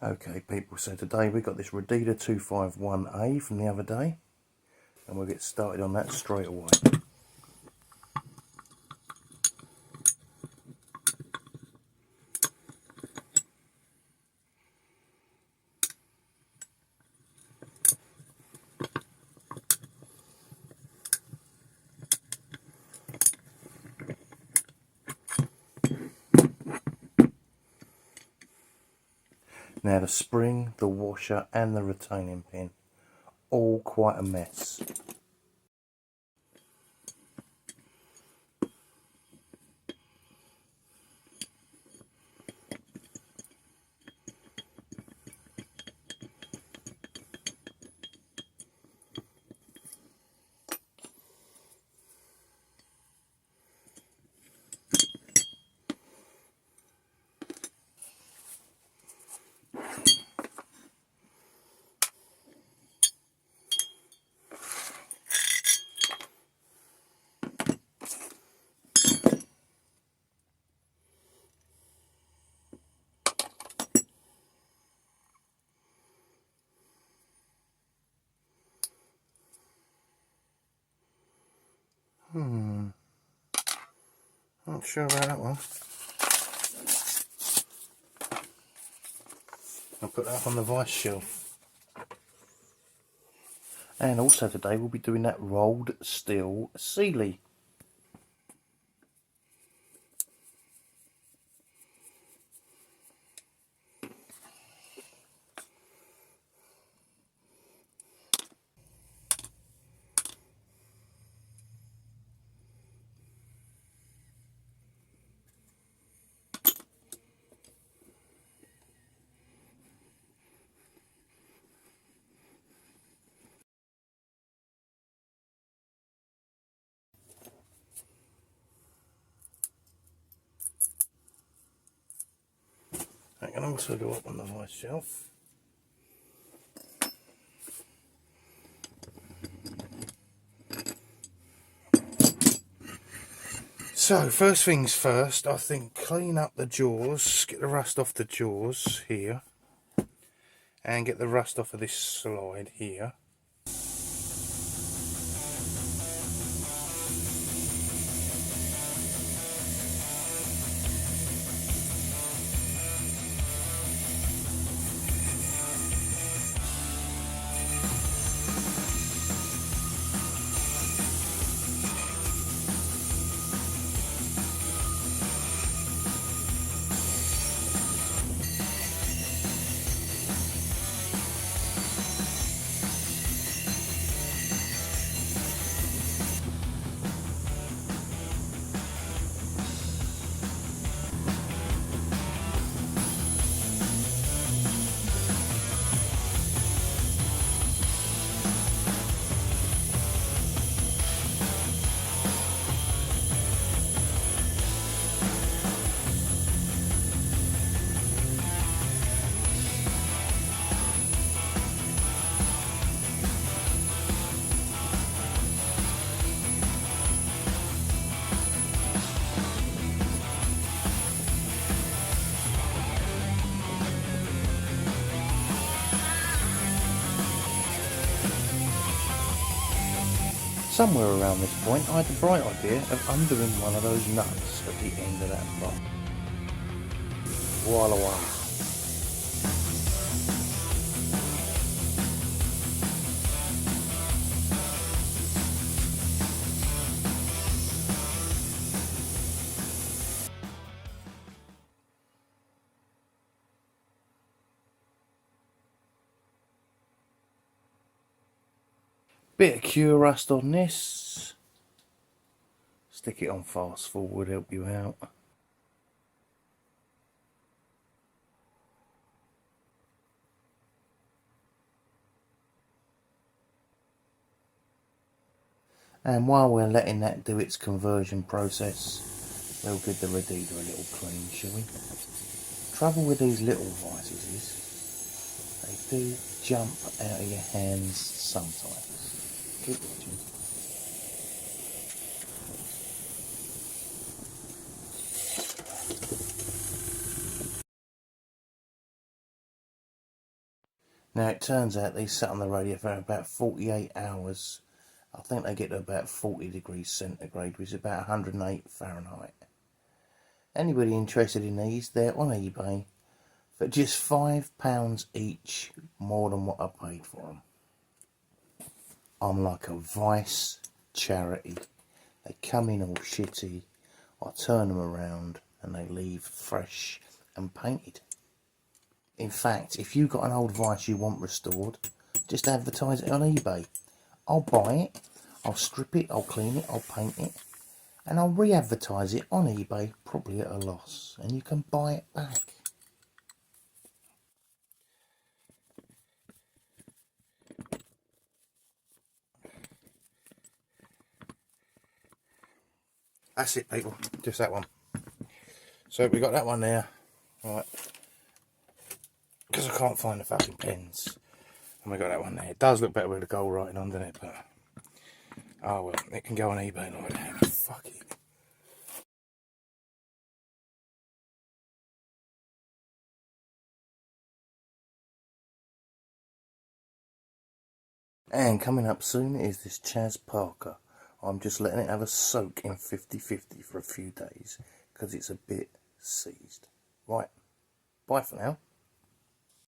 Okay people, so today we got this Rededa 251A from the other day, and we'll get started on that straight away. Now the spring, the washer and the retaining pin, all quite a mess. Not sure about that one. I'll put that up on the vise shelf. And also today we'll be doing that rolled steel sealey. That can also go up on the vise shelf. So first things first, I think clean up the jaws, get the rust off the jaws here, and get the rust off of this slide here. Somewhere around this point I had the bright idea of undoing one of those nuts at the end of that bolt. Voila! Bit of cure rust on this. Stick it on fast forward, help you out. And while we're letting that do its conversion process, we'll give the Rededa a little clean, shall we? Trouble with these little vices is they do jump out of your hands sometimes. Keep watching. Now it turns out these sat on the radio for about 48 hours. I think they get to about 40 degrees centigrade, which is about 108 Fahrenheit. Anybody interested in these, they're on eBay for just £5 each, more than what I paid for them. I'm like a Vice charity. They come in all shitty, I turn them around and they leave fresh and painted. In fact, if you've got an old Vice you want restored, just advertise it on eBay. I'll buy it, I'll strip it, I'll clean it, I'll paint it, and I'll re-advertise it on eBay, probably at a loss, and you can buy it back. That's it, people, just that one. So we got that one there, right, because I can't find the fucking pens, and we got that one there. It does look better with the gold writing on, doesn't it, but oh well, it can go on eBay like that. Fuck it. And coming up soon is this Chas Parker. I'm just letting it have a soak in 50/50 for a few days because it's a bit seized. Right, bye for now.